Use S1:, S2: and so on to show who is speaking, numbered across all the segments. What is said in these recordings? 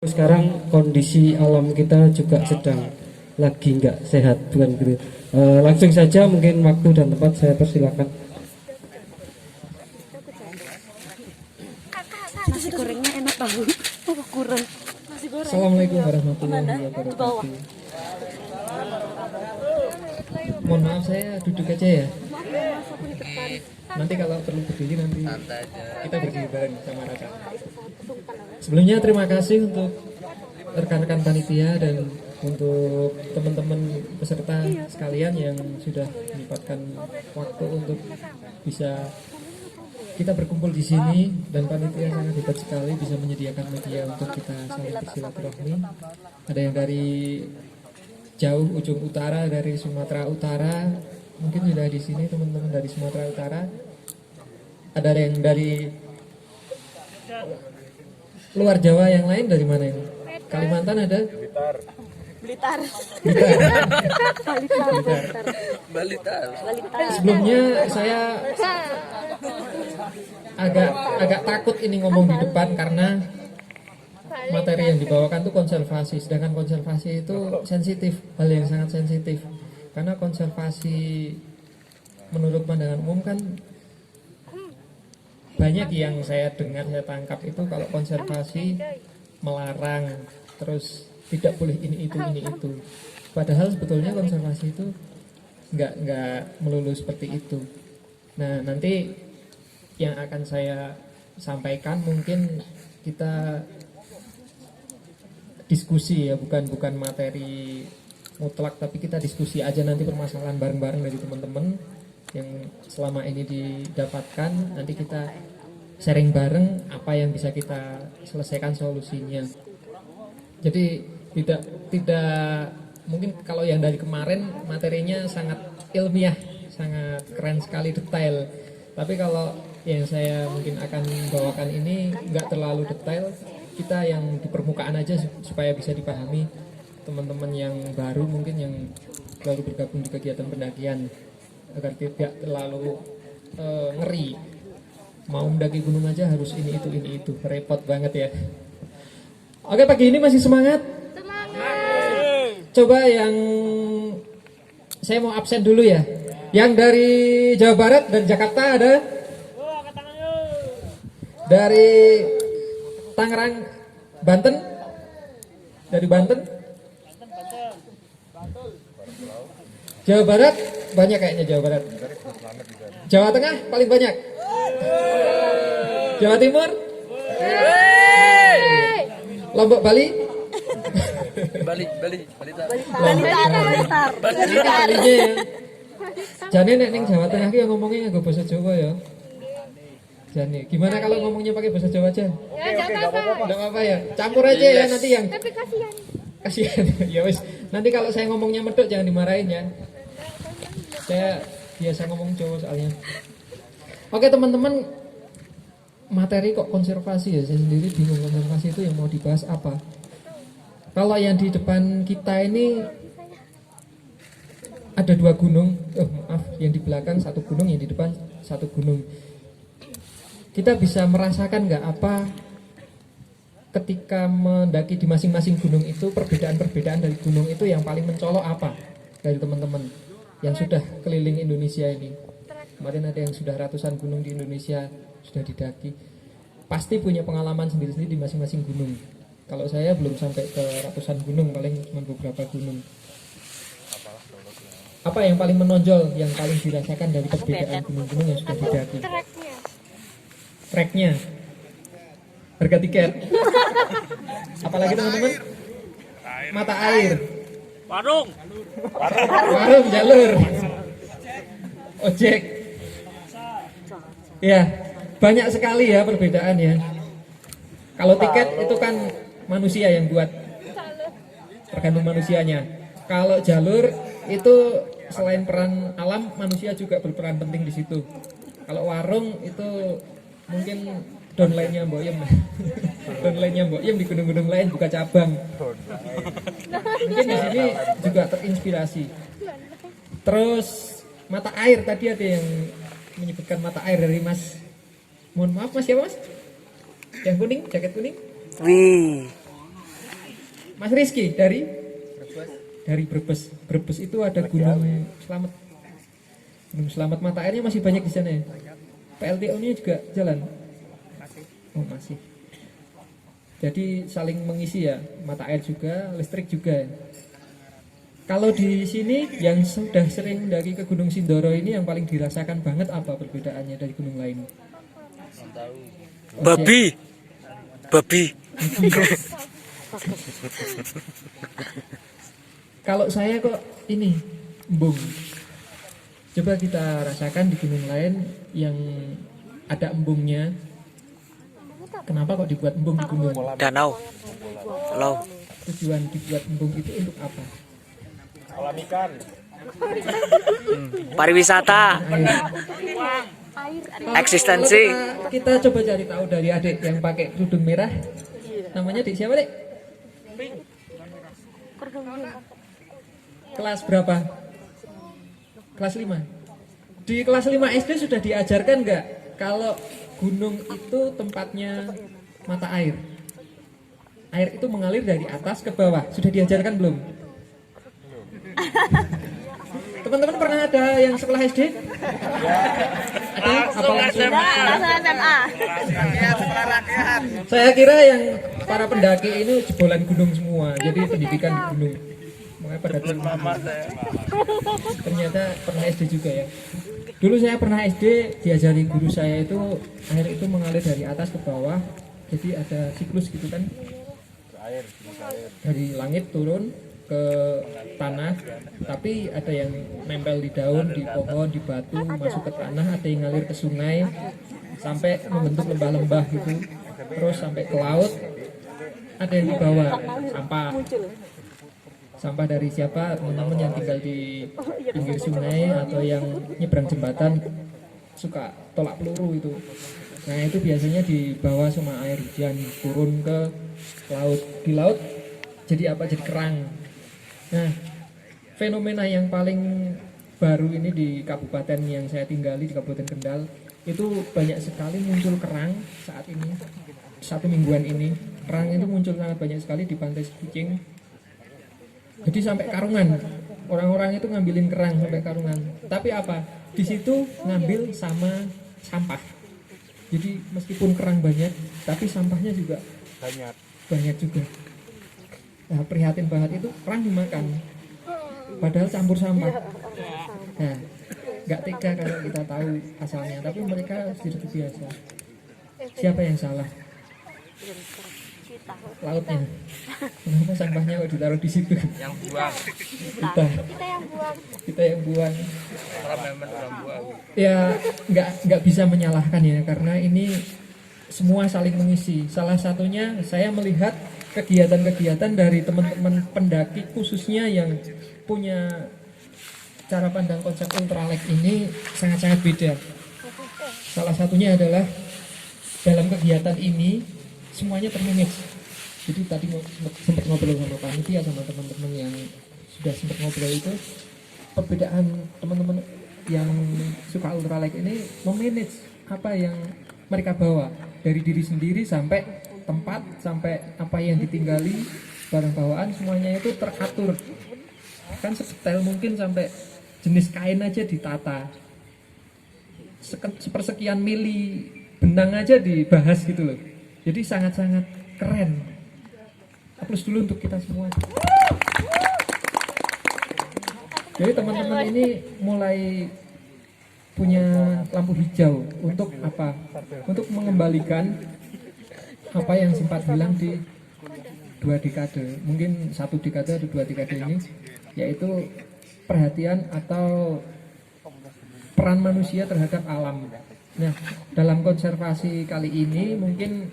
S1: Sekarang kondisi alam kita juga sedang lagi nggak sehat, bukan gitu. Langsung saja mungkin waktu dan tempat saya persilakan.
S2: Nasi gorengnya enak tahu. Kurang. Nasi goreng.
S1: Assalamualaikum warahmatullahi wabarakatuh. Mohon maaf saya duduk aja ya. Nanti kalau perlu berdiri nanti kita berdiri bareng sama Raka. Sebelumnya terima kasih untuk rekan-rekan panitia dan untuk teman-teman peserta sekalian yang sudah menyempatkan waktu untuk bisa kita berkumpul di sini, dan panitia sangat hebat sekali bisa menyediakan media untuk kita saling bersilaturahmi. Ada yang dari jauh ujung utara, dari Sumatera Utara, mungkin sudah di sini teman-teman dari Sumatera Utara. Ada yang dari luar Jawa, yang lain dari mana ini? Kalimantan ada?
S2: Blitar.
S1: Sebelumnya saya agak takut ini ngomong di depan karena materi yang dibawakan itu konservasi, sedangkan konservasi itu sensitif, hal yang sangat sensitif. Karena konservasi menurut pandangan umum kan banyak yang saya dengar, saya tangkap itu kalau konservasi melarang, terus tidak boleh ini itu. Padahal sebetulnya konservasi itu nggak melulu seperti itu. Nah, nanti yang akan saya sampaikan mungkin kita diskusi ya, bukan materi mutlak, tapi kita diskusi aja nanti permasalahan bareng-bareng dari teman-teman yang selama ini didapatkan. Nanti kita sharing bareng apa yang bisa kita selesaikan solusinya. Jadi tidak mungkin kalau yang dari kemarin materinya sangat ilmiah, sangat keren sekali, detail. Tapi kalau yang saya mungkin akan bawakan ini nggak terlalu detail, kita yang di permukaan aja supaya bisa dipahami teman-teman yang baru, mungkin yang baru bergabung di kegiatan pendakian, agar tidak terlalu ngeri. Mau mendaki gunung aja harus ini itu, repot banget ya. Oke, pagi ini masih semangat? Coba yang saya mau absen dulu ya. Yang dari Jawa Barat dan Jakarta ada? Dari Tangerang, Banten? Dari Banten? Jawa Barat banyak kayaknya. Jawa Barat. Jawa Tengah paling banyak. Jawa Timur? Lombok, Bali?
S3: Bali.
S1: Jane nek ning Jawa Tengah ki ngomongnya nggo basa Jawa ya. Jane, gimana kalau ngomongnya pakai bahasa Jawa aja?
S2: Ya, enggak
S1: apa-apa ya. Campur aja ya nanti yang.
S2: Tapi kasihan.
S1: Kasihan. Ya wis, nanti kalau saya ngomongnya medok jangan dimarahin ya. Saya biasa ngomong Jawa soalnya. Oke teman-teman, materi kok konservasi ya, saya sendiri bingung konservasi itu yang mau dibahas apa. Kalau yang di depan kita ini ada dua gunung, yang di belakang satu gunung, yang di depan satu gunung. Kita bisa merasakan nggak apa ketika mendaki di masing-masing gunung itu, perbedaan-perbedaan dari gunung itu yang paling mencolok apa dari teman-teman yang sudah keliling Indonesia ini? Kemarin ada yang sudah ratusan gunung di Indonesia sudah didaki, pasti punya pengalaman sendiri-sendiri di masing-masing gunung. Kalau saya belum sampai ke ratusan gunung, paling cuma beberapa gunung. Apa yang paling menonjol, yang paling dirasakan dari perbedaan gunung-gunung yang sudah didaki? Treknya, harga tiket. Apalagi teman-teman? Mata air. Warung, jalur, ojek. Ya, banyak sekali ya perbedaan ya. Kalau tiket itu kan manusia yang buat, tergantung manusianya. Kalau jalur itu selain peran alam, manusia juga berperan penting di situ. Kalau warung itu mungkin downline-nya Mbok Yem. Downline-nya Mbok Yem di gunung-gunung lain buka cabang. Mungkin di sini juga terinspirasi. Terus mata air, tadi ada yang menyebutkan mata air dari Mas. Mohon maaf Mas, siapa Mas? Yang kuning, jaket kuning?
S3: Wih.
S1: Mas Rizky dari Brebes. Brebes itu ada Gunung Slamet. Gunung Slamet mata airnya masih banyak di sana ya. PLTU-nya juga jalan. Oh masih. Jadi saling mengisi ya, mata air juga, listrik juga. Kalau di sini yang sudah sering dari ke Gunung Sindoro ini yang paling dirasakan banget apa perbedaannya dari gunung lain?
S3: Babi.
S1: Kalau saya kok ini embung. Coba kita rasakan di gunung lain yang ada embungnya. Kenapa kok dibuat embung di gunung?
S3: Danau. Laut.
S1: Tujuan dibuat embung itu untuk apa?
S4: Kolam ikan.
S3: Pariwisata.
S1: Air.
S3: Eksistensi.
S1: Kita coba cari tahu dari adik yang pakai kerudung merah. Namanya Dik siapa, Dek? Kelas berapa? Kelas 5. Di kelas 5 SD sudah diajarkan nggak kalau gunung itu tempatnya mata air? Air itu mengalir dari atas ke bawah. Sudah diajarkan belum? Teman-teman pernah ada yang sekolah SD? Ada? Apa langsung? Saya kira yang para pendaki ini jebolan gunung semua. Jadi pendidikan di gunung. Makanya pada dulu. Ternyata pernah SD juga ya. Dulu saya pernah SD diajari guru saya itu air itu mengalir dari atas ke bawah. Jadi ada siklus gitu kan. Dari langit turun ke tanah, tapi ada yang nempel di daun, di pohon, di batu, masuk ke tanah, ada yang ngalir ke sungai sampai membentuk lembah-lembah gitu, terus sampai ke laut, ada yang dibawa sampah dari siapa, teman-teman yang tinggal di pinggir sungai atau yang nyebrang jembatan suka tolak peluru itu. Nah itu biasanya dibawa sama air hujan turun ke laut. Di laut jadi apa? Jadi kerang. Nah, fenomena yang paling baru ini di kabupaten yang saya tinggali, di Kabupaten Kendal, itu banyak sekali muncul kerang saat ini. 1 mingguan ini, kerang itu muncul sangat banyak sekali di Pantai Kucing. Jadi sampai karungan, orang-orang itu ngambilin kerang sampai karungan. Tapi apa? Di situ ngambil sama sampah. Jadi meskipun kerang banyak, tapi sampahnya juga banyak juga. Nah, prihatin banget itu kerang dimakan, padahal campur sampah. Nah, nggak tega kalau kita tahu asalnya, tapi mereka sudah terbiasa. Siapa yang salah? Lautnya. Kenapa sampahnya kok ditaruh di situ?
S3: Yang buang.
S1: Kita yang buang. Ya nggak bisa menyalahkan ya, karena ini semua saling mengisi. Salah satunya saya melihat kegiatan-kegiatan dari teman-teman pendaki khususnya yang punya cara pandang konsep ultralek ini sangat-sangat beda. Salah satunya adalah dalam kegiatan ini semuanya termanage. Jadi tadi sempat ngobrol sama panitia sama teman-teman yang sudah sempat ngobrol itu, perbedaan teman-teman yang suka ultralek ini memanage apa yang mereka bawa dari diri sendiri sampai tempat, sampai apa yang ditinggali, barang bawaan semuanya itu teratur. Kan sedetail mungkin sampai jenis kain aja ditata, sepersekian mili benang aja dibahas gitu loh. Jadi sangat-sangat keren. Aplaus dulu untuk kita semua. Jadi teman-teman ini mulai punya lampu hijau untuk apa? Untuk mengembalikan apa yang sempat hilang di 2 dekade, mungkin 1 dekade atau 2 dekade ini, yaitu perhatian atau peran manusia terhadap alam. Nah, dalam konservasi kali ini mungkin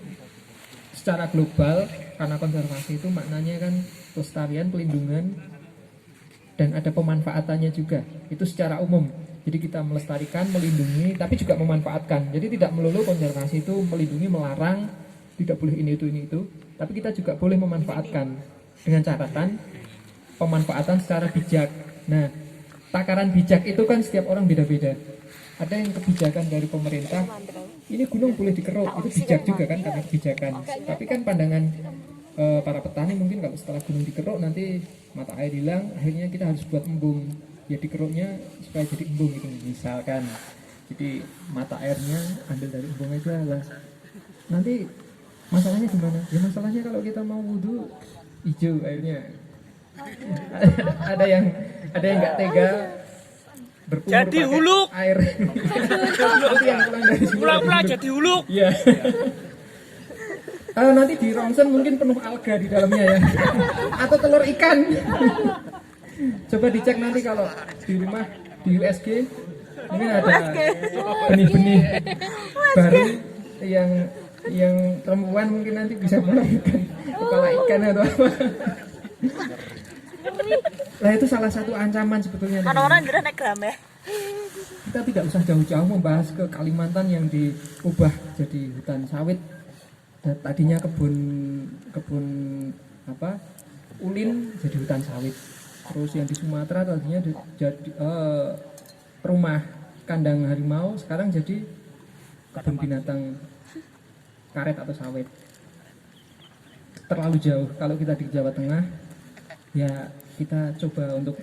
S1: secara global, karena konservasi itu maknanya kan pelestarian, pelindungan, dan ada pemanfaatannya juga. Itu secara umum. Jadi kita melestarikan, melindungi, tapi juga memanfaatkan. Jadi tidak melulu konservasi itu melindungi, melarang, tidak boleh ini itu, tapi kita juga boleh memanfaatkan dengan catatan pemanfaatan secara bijak. Nah, takaran bijak itu kan setiap orang beda-beda. Ada yang kebijakan dari pemerintah, ini gunung boleh dikeruk, itu bijak juga kan karena kebijakan. Tapi kan pandangan para petani mungkin kalau setelah gunung dikeruk nanti mata air hilang, akhirnya kita harus buat embung. Ya dikeruknya supaya jadi embung gitu misalkan. Jadi mata airnya ambil dari embung aja lah. Nanti masalahnya gimana? Ya masalahnya kalau kita mau wudhu hijau airnya. ada yang nggak tega berkumur
S4: Jadi
S1: pakai
S4: huluk.
S1: air. Nanti yang pulang dari sini
S4: Pula-pula
S1: huluk.
S4: jadi huluk.
S1: Iya. Nanti di ronsen mungkin penuh alga di dalamnya ya. Atau telur ikan. Coba dicek nanti kalau di rumah di USG mungkin ada benih-benih baru yang perempuan mungkin nanti bisa melahirkan kepala ikan atau apa. Nah itu salah satu ancaman sebetulnya.
S2: Orang gerah naik gram ya.
S1: Kita tidak usah jauh-jauh membahas ke Kalimantan yang diubah jadi hutan sawit. Tadinya kebun apa ulin jadi hutan sawit. Terus yang di Sumatera tadinya jadi rumah kandang harimau, sekarang jadi kebun binatang karet atau sawit. Terlalu jauh. Kalau kita di Jawa Tengah, ya kita coba untuk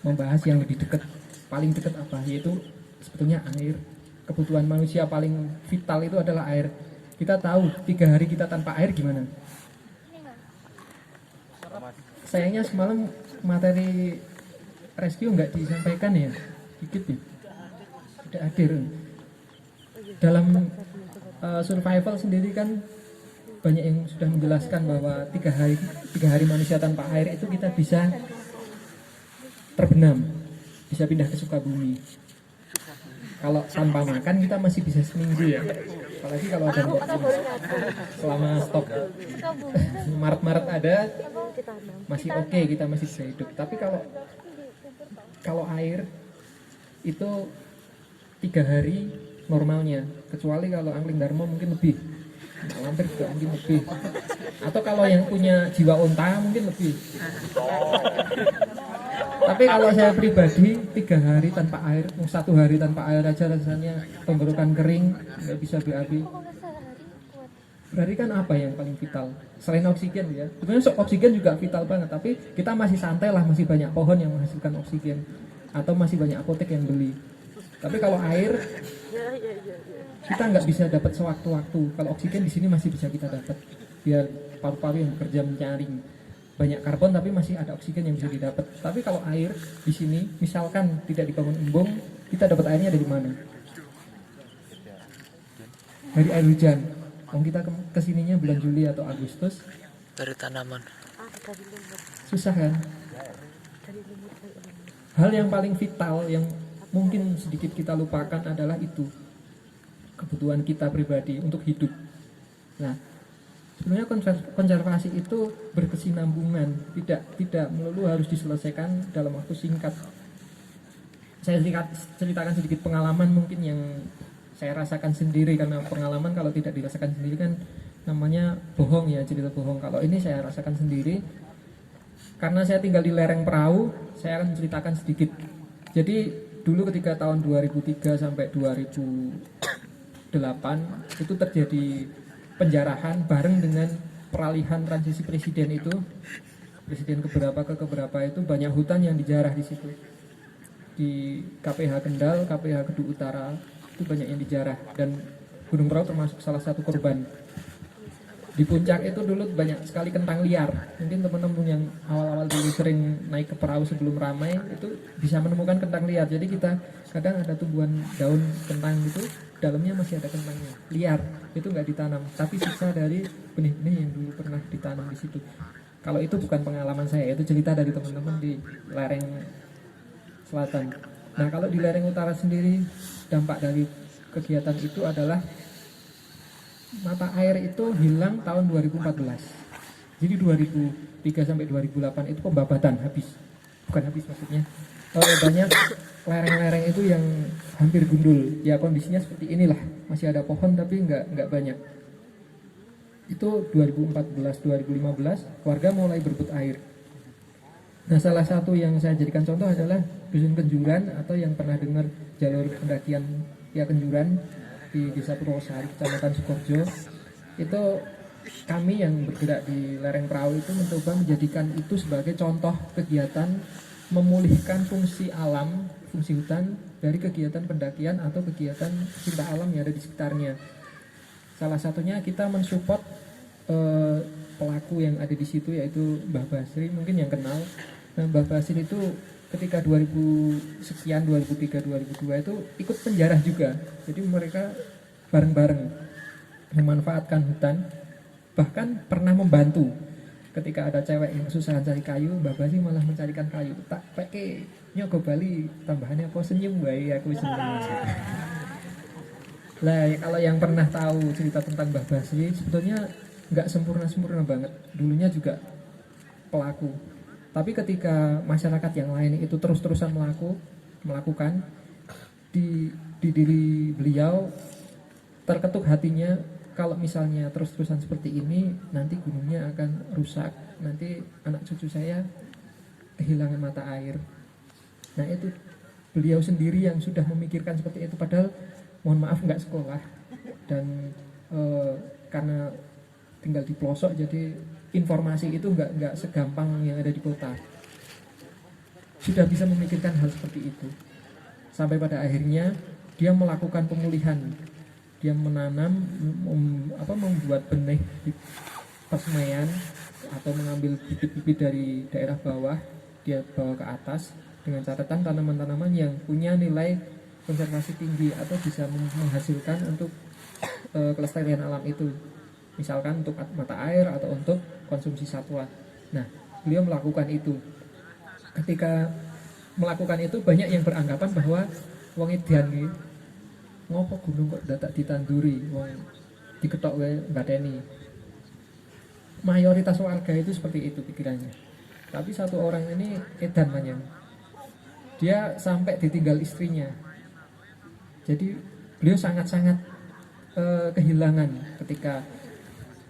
S1: membahas yang lebih dekat. Paling dekat apa? Yaitu sebetulnya air. Kebutuhan manusia paling vital itu adalah air. Kita tahu 3 hari kita tanpa air gimana? Sayangnya semalam materi rescue nggak disampaikan ya, dikit ya, tidak hadir. Dalam survival sendiri kan banyak yang sudah menjelaskan bahwa 3 hari manusia tanpa air itu kita bisa terbenam, bisa pindah ke Sukabumi. Kalau tanpa makan kita masih bisa seminggu ya, apalagi kalau ada selama stok Maret ada masih oke, kita masih bisa hidup. Tapi kalau air itu 3 hari normalnya, kecuali kalau angling Darmo mungkin lebih, lampir juga mungkin lebih, atau kalau yang punya jiwa unta mungkin lebih. Tapi kalau saya pribadi 3 hari tanpa air, 1 hari tanpa air aja rasanya tenggorokan kering, nggak bisa BAB. Berarti kan apa yang paling vital? Selain oksigen ya, sebenarnya oksigen juga vital banget, tapi kita masih santai lah, masih banyak pohon yang menghasilkan oksigen, atau masih banyak apotek yang beli. Tapi kalau air, kita nggak bisa dapat sewaktu-waktu. Kalau oksigen di sini masih bisa kita dapat, biar paru-paru yang bekerja menyaring. Banyak karbon tapi masih ada oksigen yang bisa didapat. Tapi kalau air di sini, misalkan tidak dibangun embung, kita dapat airnya dari mana? Dari air hujan. Kalau kita kesininya bulan Juli atau Agustus,
S3: Dari tanaman.
S1: susah kan? Hal yang paling vital yang mungkin sedikit kita lupakan adalah itu, kebutuhan kita pribadi untuk hidup. Nah, sebenarnya konservasi itu berkesinambungan, tidak melulu harus diselesaikan dalam waktu singkat. Saya ceritakan sedikit pengalaman mungkin yang saya rasakan sendiri, karena pengalaman kalau tidak dirasakan sendiri kan namanya bohong ya, cerita bohong. Kalau ini saya rasakan sendiri, karena saya tinggal di lereng perahu, saya akan menceritakan sedikit. Jadi dulu ketika tahun 2003 sampai 2008 itu terjadi penjarahan bareng dengan peralihan transisi presiden itu, presiden keberapa ke keberapa itu banyak hutan yang dijarah di situ. Di KPH Kendal, KPH Kedu Utara itu banyak yang dijarah, dan Gunung Prau termasuk salah satu korban. Di puncak itu dulu banyak sekali kentang liar. Mungkin teman-teman yang awal-awal dulu sering naik ke perahu sebelum ramai itu bisa menemukan kentang liar. Jadi kita kadang ada tumbuhan daun kentang itu, dalamnya masih ada kentangnya liar, itu nggak ditanam, tapi sisa dari benih-benih yang dulu pernah ditanam di situ. Kalau itu bukan pengalaman saya, itu cerita dari teman-teman di lereng selatan. Nah, kalau di lereng utara sendiri, dampak dari kegiatan itu adalah mata air itu hilang tahun 2014. Jadi 2003 sampai 2008 itu pembabatan habis. Bukan habis maksudnya. Banyak lereng-lereng itu yang hampir gundul. Ya kondisinya seperti inilah. Masih ada pohon tapi nggak banyak. Itu 2014, 2015 warga mulai berebut air. Nah, salah satu yang saya jadikan contoh adalah Dusun Kenjuran, atau yang pernah dengar jalur pendakian ya Kenjuran di Desa Purwosari, Kecamatan Sukoharjo. Itu kami yang bergerak di lereng perahu itu mencoba menjadikan itu sebagai contoh kegiatan memulihkan fungsi alam, fungsi hutan dari kegiatan pendakian atau kegiatan cinta alam yang ada di sekitarnya. Salah satunya kita mensupport pelaku yang ada di situ, yaitu Mbah Basri, mungkin yang kenal. Nah, Mbah Basri itu ketika 2000 sekian 2003 2002 itu ikut penjara juga. Jadi mereka bareng-bareng memanfaatkan hutan, bahkan pernah membantu ketika ada cewek yang kesusahan cari kayu. Mbah Basri malah mencarikan kayu. Tak peke nyogo Bali, tambahannya apa, senyum bae aku seneng. Lah kalau yang pernah tahu cerita tentang Mbah Basri, sebetulnya nggak sempurna banget. Dulunya juga pelaku. Tapi ketika masyarakat yang lain itu terus-terusan melakukan di diri beliau terketuk hatinya, kalau misalnya terus-terusan seperti ini nanti gunungnya akan rusak, nanti anak cucu saya kehilangan mata air. Nah itu beliau sendiri yang sudah memikirkan seperti itu, padahal mohon maaf nggak sekolah dan karena tinggal di pelosok, jadi informasi itu nggak segampang yang ada di kota. Sudah bisa memikirkan hal seperti itu, sampai pada akhirnya dia melakukan pemulihan. Dia menanam, membuat benih di persemaian atau mengambil bibit-bibit dari daerah bawah, dia bawa ke atas dengan catatan tanaman-tanaman yang punya nilai konservasi tinggi atau bisa menghasilkan untuk kelestarian alam itu, misalkan untuk mata air atau untuk konsumsi satwa. Nah, beliau melakukan itu. Ketika melakukan itu, banyak yang beranggapan bahwa wong edan iki ngopo gunung kok dadak ditanduri, wong diketok wae mbateni. Mayoritas warga itu seperti itu pikirannya. Tapi satu orang ini edan manyang. Dia sampai ditinggal istrinya. Jadi beliau sangat-sangat kehilangan ketika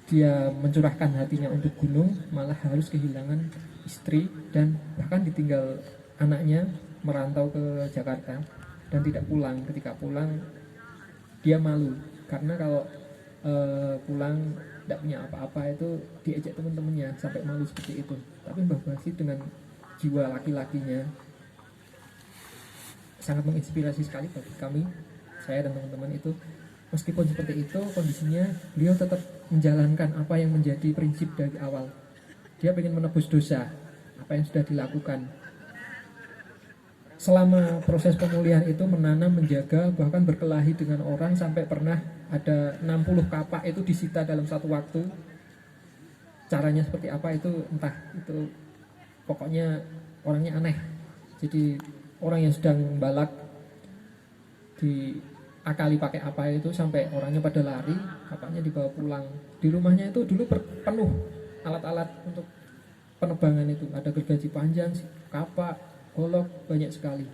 S1: dia mencurahkan hatinya untuk gunung, malah harus kehilangan istri dan bahkan ditinggal anaknya merantau ke Jakarta dan tidak pulang. Ketika pulang dia malu karena kalau pulang tidak punya apa-apa itu diejek teman-temannya, sampai malu seperti itu. Tapi Mbah Basri dengan jiwa laki-lakinya sangat menginspirasi sekali bagi kami, saya dan teman-teman itu. Meskipun seperti itu kondisinya, beliau tetap menjalankan apa yang menjadi prinsip dari awal. Dia ingin menebus dosa apa yang sudah dilakukan. Selama proses pemulihan itu menanam, menjaga, bahkan berkelahi dengan orang, sampai pernah ada 60 kapak itu disita dalam satu waktu. Caranya seperti apa itu entah, itu pokoknya orangnya aneh. Jadi orang yang sedang balak diakali pakai apa itu sampai orangnya pada lari, kapaknya dibawa pulang. Di rumahnya itu dulu penuh alat-alat untuk penebangan itu, ada gergaji panjang, kapak, golok, banyak sekali.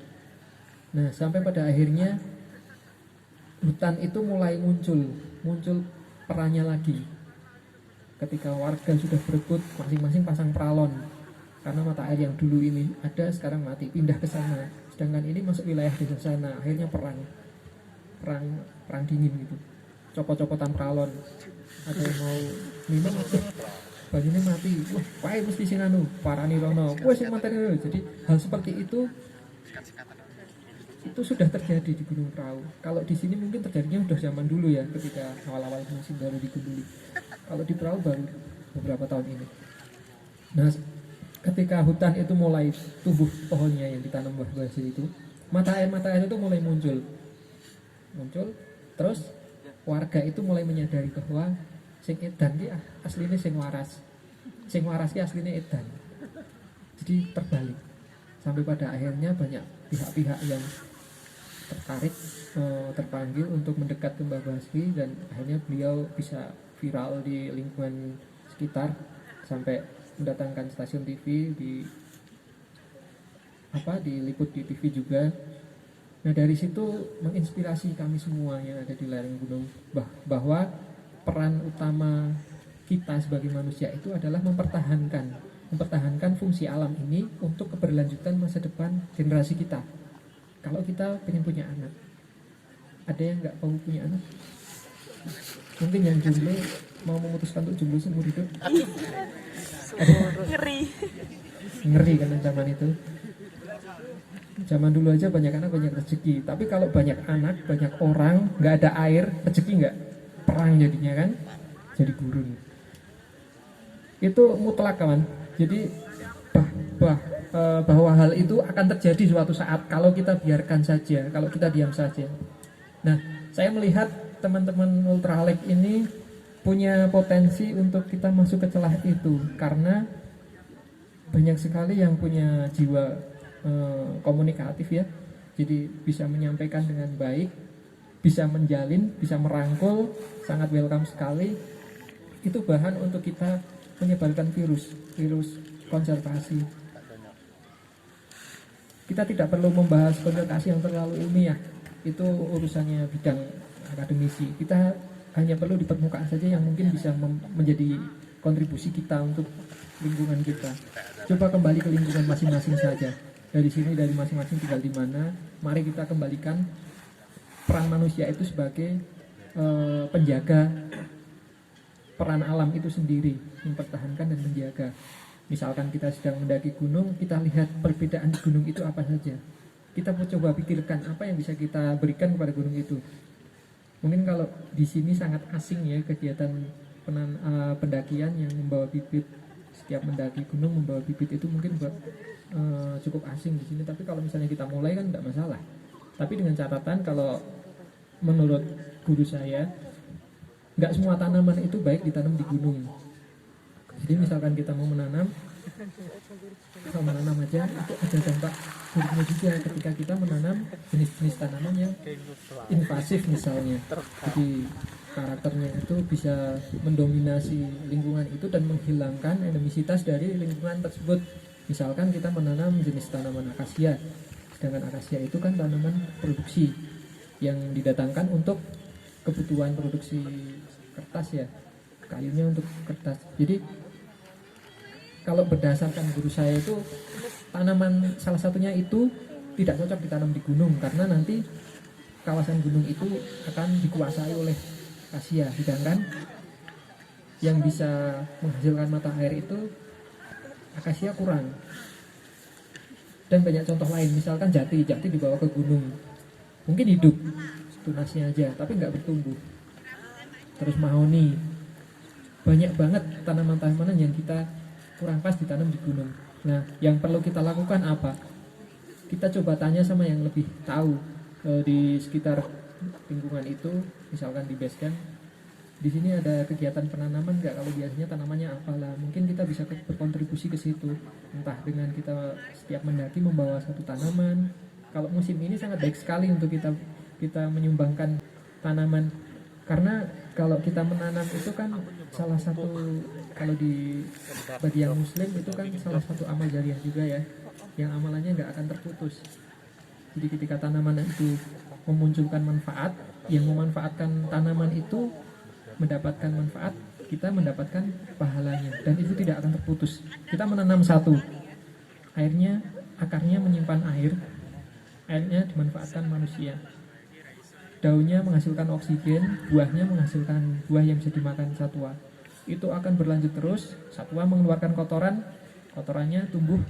S1: Nah, sampai pada akhirnya hutan itu mulai muncul perannya lagi. Ketika warga sudah berebut, masing-masing pasang peralon. Karena mata air yang dulu ini ada sekarang mati, pindah ke sana. Sedangkan ini masuk wilayah desa sana, akhirnya perang dingin gitu. Copot-copotan peralon. Ada yang mau minum, banyunya mati, wah, wae mesti sing anu, parani rono, wah sing materi rono. Jadi hal seperti itu sudah terjadi di Gunung Prau. Kalau di sini mungkin terjadinya udah zaman dulu ya, ketika awal-awal musim baru di Gunduli. Kalau di Prau baru beberapa tahun ini. Nah, ketika hutan itu mulai tumbuh pohonnya yang ditanam Mbah Basri itu, mata air itu mulai muncul, terus warga itu mulai menyadari bahwa sing edan ki asline sing waras ki asline edan. Jadi terbalik, sampai pada akhirnya banyak pihak-pihak yang tertarik, terpanggil untuk mendekat ke Mbah Basri, dan akhirnya beliau bisa viral di lingkungan sekitar sampai mendatangkan stasiun TV diliput di TV juga. Nah, dari situ menginspirasi kami semua yang ada di lereng gunung bahwa peran utama kita sebagai manusia itu adalah mempertahankan fungsi alam ini untuk keberlanjutan masa depan generasi kita. Kalau kita pengen punya anak, ada yang nggak mau punya anak? Mungkin yang jomblo mau memutuskan untuk jomblo seumur hidup.
S2: Ngeri.
S1: Ngeri kan ancaman itu. Zaman dulu aja banyak anak banyak rezeki, tapi kalau banyak anak banyak orang nggak ada air, rezeki nggak, perang jadinya kan, jadi gurun. Itu mutlak kawan. Jadi bahwa hal itu akan terjadi suatu saat kalau kita biarkan saja, kalau kita diam saja. Nah, saya melihat teman-teman Ultralek ini punya potensi untuk kita masuk ke celah itu, karena banyak sekali yang punya jiwa komunikatif ya, jadi bisa menyampaikan dengan baik, bisa menjalin, bisa merangkul, sangat welcome sekali. Itu bahan untuk kita menyebarkan virus konservasi. Kita tidak perlu membahas konservasi yang terlalu ilmiah, itu urusannya bidang akademisi. Kita hanya perlu di permukaan saja yang mungkin bisa menjadi kontribusi kita untuk lingkungan kita. Coba kembali ke lingkungan masing-masing saja. Dari sini, dari masing-masing tinggal di mana, mari kita kembalikan peran manusia itu sebagai penjaga peran alam itu sendiri, mempertahankan dan menjaga. Misalkan kita sedang mendaki gunung, kita lihat perbedaan di gunung itu apa saja. Kita coba pikirkan apa yang bisa kita berikan kepada gunung itu. Mungkin kalau di sini sangat asing ya kegiatan pendakian yang membawa bibit. Setiap mendaki gunung membawa bibit itu mungkin cukup asing di sini. Tapi kalau misalnya kita mulai kan tidak masalah. Tapi dengan catatan kalau menurut guru saya, nggak semua tanaman itu baik ditanam di gunung. Jadi misalkan kita mau menanam aja, itu ada dampak buruknya juga ketika kita menanam jenis-jenis tanaman yang invasif misalnya. Jadi karakternya itu bisa mendominasi lingkungan itu dan menghilangkan endemisitas dari lingkungan tersebut. Misalkan kita menanam jenis tanaman akasia, sedangkan akasia itu kan tanaman produksi yang didatangkan untuk kebutuhan produksi kertas ya, kayunya untuk kertas. Jadi kalau berdasarkan guru saya itu tanaman salah satunya itu tidak cocok ditanam di gunung karena nanti kawasan gunung itu akan dikuasai oleh akasia, sedangkan yang bisa menghasilkan mata air itu akasia kurang. Dan banyak contoh lain, misalkan jati dibawa ke gunung, mungkin hidup tunasnya aja tapi nggak bertumbuh. Terus mahoni, banyak banget tanaman-tanaman yang kita kurang pas ditanam di gunung. Nah, yang perlu kita lakukan apa? Kita coba tanya sama yang lebih tahu di sekitar lingkungan itu, misalkan di base camp. Di sini ada kegiatan penanaman nggak? Kalau biasanya tanamannya apalah? Mungkin kita bisa berkontribusi ke situ. Entah dengan kita setiap mendaki membawa satu tanaman. Kalau musim ini sangat baik sekali untuk kita menyumbangkan tanaman. Karena kalau kita menanam itu kan salah satu, kalau di bagi yang muslim itu kan salah satu amal jariah juga ya, yang amalannya nggak akan terputus. Jadi ketika tanaman itu memunculkan manfaat, yang memanfaatkan tanaman itu mendapatkan manfaat, kita mendapatkan pahalanya, dan itu tidak akan terputus. Kita menanam satu, airnya, akarnya menyimpan airnya dimanfaatkan manusia. Daunnya menghasilkan oksigen, buahnya menghasilkan buah yang bisa dimakan satwa. Itu akan berlanjut terus, satwa mengeluarkan kotorannya tumbuh,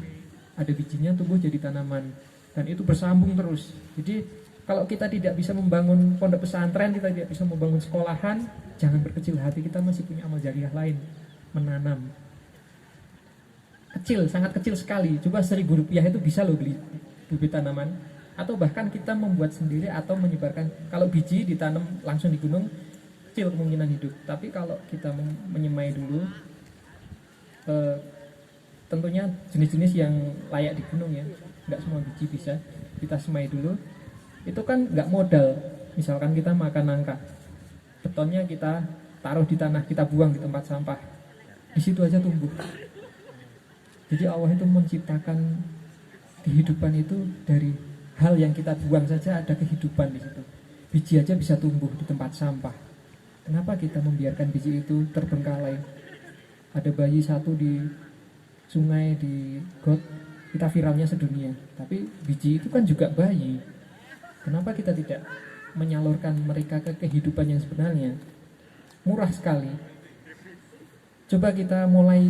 S1: ada bijinya tumbuh jadi tanaman. Dan itu bersambung terus. Jadi kalau kita tidak bisa membangun pondok pesantren, kita tidak bisa membangun sekolahan, jangan berkecil hati, kita masih punya amal jariah lain, menanam. Kecil, sangat kecil sekali. Coba Rp1.000 itu bisa loh beli bibit tanaman. Atau bahkan kita membuat sendiri atau menyebarkan. Kalau biji ditanam langsung di gunung, kecil kemungkinan hidup. Tapi kalau kita menyemai dulu, tentunya jenis-jenis yang layak di gunung ya, nggak semua biji bisa kita semai dulu. Itu kan nggak modal. Misalkan kita makan nangka, betonnya kita taruh di tanah, kita buang di tempat sampah, di situ aja tumbuh. Jadi Allah itu menciptakan kehidupan itu dari hal yang kita buang saja, ada kehidupan di situ. Biji aja bisa tumbuh di tempat sampah. Kenapa kita membiarkan biji itu terbengkalai? Ada bayi satu di sungai, di got, kita viralnya sedunia. Tapi biji itu kan juga bayi. Kenapa kita tidak menyalurkan mereka ke kehidupan yang sebenarnya? murah sekali. Coba kita mulai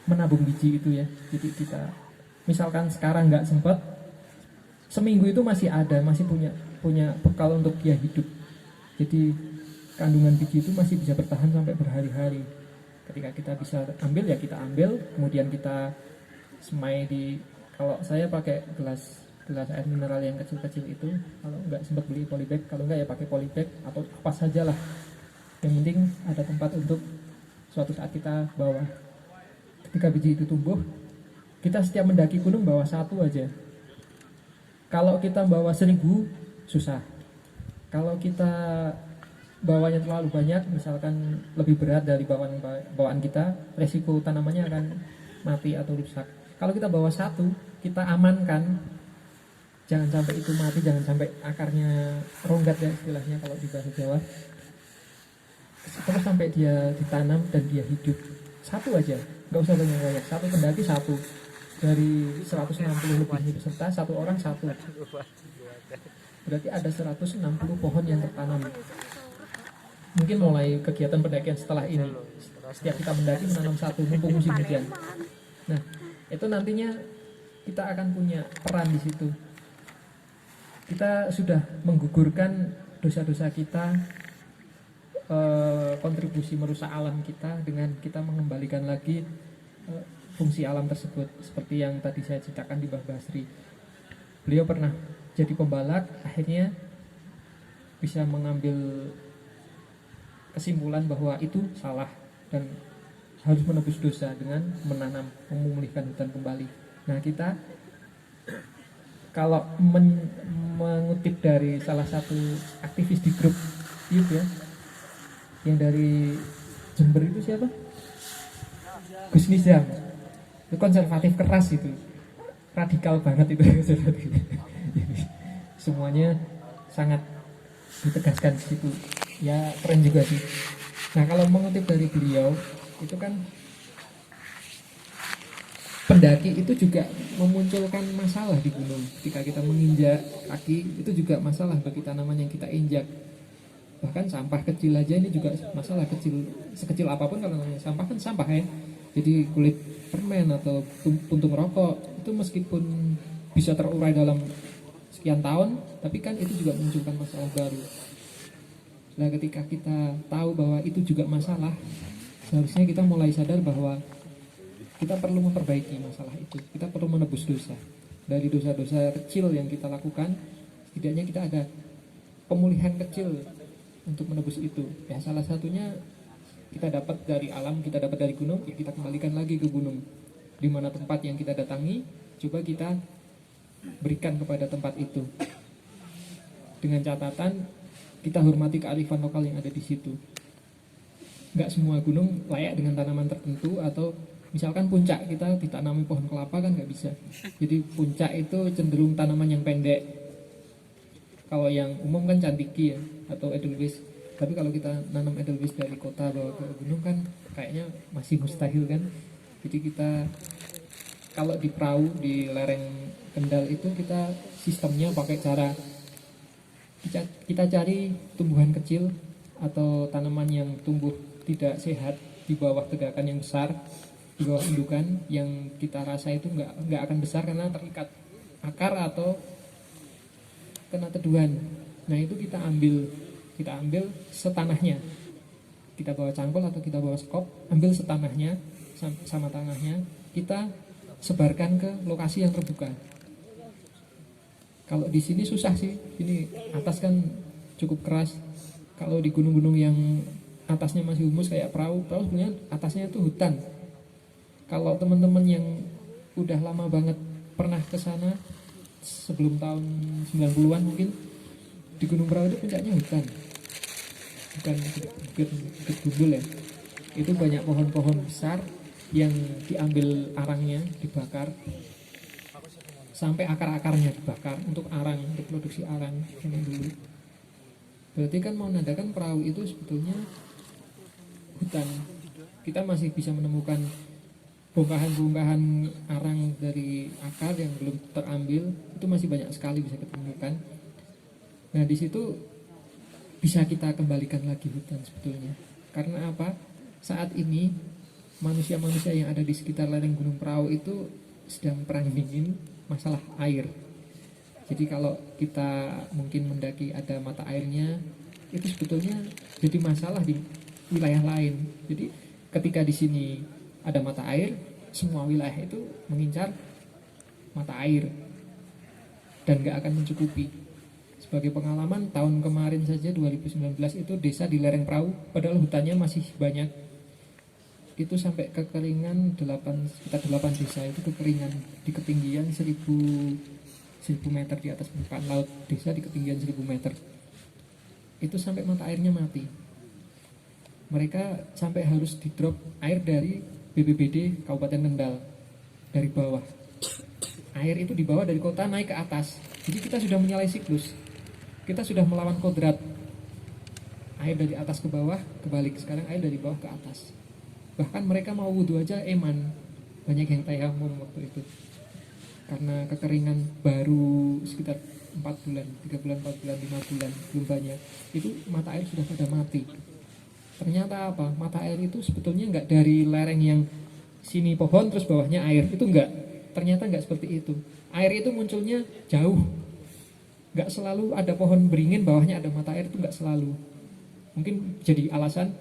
S1: menabung biji itu ya. Jadi kita misalkan sekarang nggak sempat, seminggu itu masih ada, masih punya bekal untuk dia hidup. Jadi kandungan biji itu masih bisa bertahan sampai berhari-hari. Ketika kita bisa ambil ya kita ambil, kemudian kita semai di, kalau saya pakai gelas air mineral yang kecil-kecil itu, kalau nggak sempat beli polybag, kalau nggak ya pakai polybag atau apa saja lah. Yang penting ada tempat untuk suatu saat kita bawa. Ketika biji itu tumbuh, kita setiap mendaki gunung bawa satu aja. Kalau kita bawa 1000 susah. Kalau kita bawanya terlalu banyak, misalkan lebih berat dari bawaan kita, resiko tanamannya akan mati atau rusak. Kalau kita bawa satu, kita amankan, jangan sampai itu mati, jangan sampai akarnya ronggat ya istilahnya kalau di bahasa Jawa. Terus sampai dia ditanam dan dia hidup. Satu aja, nggak usah banyak-banyak. Satu pendaki satu. Dari 160 lebih peserta, satu orang satu. Berarti ada 160 pohon yang tertanam. Mungkin mulai kegiatan pendakian setelah ini, setiap kita mendaki menanam satu, mumpung musim hujan. Nah, itu nantinya kita akan punya peran di situ. Kita sudah menggugurkan dosa-dosa kita, kontribusi merusak alam kita dengan kita mengembalikan lagi fungsi alam tersebut. Seperti yang tadi saya ceritakan di Mbah Basri, beliau pernah jadi pembalak, akhirnya bisa mengambil kesimpulan bahwa itu salah dan harus menebus dosa dengan menanam, memulihkan hutan kembali. Nah, kita kalau mengutip dari salah satu aktivis di grup youth ya, yang dari Jember itu siapa? Gus Nizam. Itu konservatif keras itu, radikal banget itu konservatif. Semuanya sangat ditegaskan di situ. Ya keren juga sih. Nah, kalau mengutip dari beliau itu kan pendaki itu juga memunculkan masalah di gunung. Ketika kita menginjak kaki itu juga masalah bagi tanaman yang kita injak. Bahkan sampah kecil aja ini juga masalah kecil, sekecil apapun kalau namanya sampah kan sampah ya. Jadi kulit permen atau puntung rokok itu meskipun bisa terurai dalam sekian tahun, tapi kan itu juga memunculkan masalah baru. Nah, ketika kita tahu bahwa itu juga masalah, seharusnya kita mulai sadar bahwa kita perlu memperbaiki masalah itu. Kita perlu menebus dosa. Dari dosa-dosa kecil yang kita lakukan, setidaknya kita ada pemulihan kecil untuk menebus itu. Ya, salah satunya kita dapat dari alam, kita dapat dari gunung, ya kita kembalikan lagi ke gunung. Di mana tempat yang kita datangi, coba kita berikan kepada tempat itu. Dengan catatan, kita hormati kearifan lokal yang ada di situ. Nggak semua gunung layak dengan tanaman tertentu, atau misalkan puncak kita ditanami pohon kelapa kan nggak bisa. Jadi puncak itu cenderung tanaman yang pendek. Kalau yang umum kan cantiki ya, atau edelweiss. Tapi kalau kita nanam edelweiss dari kota bawa ke gunung kan kayaknya masih mustahil kan. Jadi kita kalau di perahu di lereng Kendal itu kita sistemnya pakai cara kita cari tumbuhan kecil atau tanaman yang tumbuh tidak sehat di bawah tegakan yang besar, di bawah indukan yang kita rasa itu nggak akan besar karena terikat akar atau kena teduhan. Nah, itu kita ambil setanahnya. Kita bawa cangkul atau kita bawa skop, ambil setanahnya sama tanahnya, kita sebarkan ke lokasi yang terbuka. Kalau di sini susah sih, ini atas kan cukup keras. Kalau di gunung-gunung yang atasnya masih humus kayak perahu sebenarnya atasnya itu hutan. Kalau teman-teman yang udah lama banget pernah ke sana sebelum tahun 90-an mungkin, di Gunung Perahu itu puncaknya hutan, bukan bukit gundul ya. Itu banyak pohon-pohon besar yang diambil arangnya, dibakar sampai akar-akarnya dibakar untuk arang, untuk produksi arang zaman dulu. Berarti kan mau menandakan perahu itu sebetulnya hutan. Kita masih bisa menemukan bongkahan-bongkahan arang dari akar yang belum terambil, itu masih banyak sekali bisa ditemukan. Nah, di situ bisa kita kembalikan lagi hutan sebetulnya. Karena apa? Saat ini manusia-manusia yang ada di sekitar lereng Gunung Prau itu sedang perang dingin masalah air. Jadi kalau kita mungkin mendaki ada mata airnya, itu sebetulnya jadi masalah di wilayah lain. Jadi ketika di sini ada mata air, semua wilayah itu mengincar mata air dan nggak akan mencukupi. Sebagai pengalaman, tahun kemarin saja 2019 itu desa di lereng Prau, padahal hutannya masih banyak, itu sampai kekeringan sekitar 8 desa itu kekeringan di ketinggian 1000 meter di atas permukaan laut. Desa di ketinggian 1000 meter itu sampai mata airnya mati. Mereka sampai harus didrop air dari BPBD Kabupaten Kendal dari bawah. Air itu dibawa dari kota naik ke atas. Jadi kita sudah menyalahi siklus, kita sudah melawan kodrat. Air dari atas ke bawah kebalik, sekarang air dari bawah ke atas. Bahkan mereka mau wudhu aja eman, banyak yang tayamum waktu itu karena kekeringan baru sekitar 4 bulan, 3 bulan, 4 bulan, 5 bulan, belum banyak. Itu mata air sudah pada mati. Ternyata apa? Mata air itu sebetulnya nggak dari lereng yang sini pohon terus bawahnya air, itu nggak. Ternyata nggak seperti itu. Air itu munculnya jauh, nggak selalu ada pohon beringin bawahnya ada mata air, itu nggak selalu. Mungkin jadi alasan,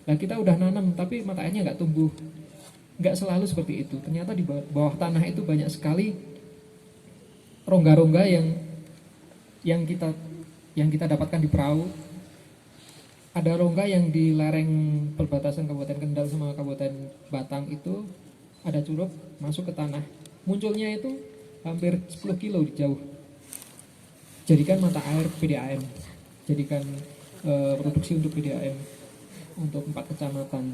S1: nah kita udah nanam tapi mata airnya nggak tumbuh. Nggak selalu seperti itu. Ternyata di bawah tanah itu banyak sekali rongga-rongga yang kita dapatkan di perahu. Ada rongga yang di lereng perbatasan Kabupaten Kendal sama Kabupaten Batang itu ada curug masuk ke tanah. Munculnya itu hampir 10 kilo di jauh. Jadikan mata air PDAM, jadikan produksi untuk PDAM untuk 4 kecamatan.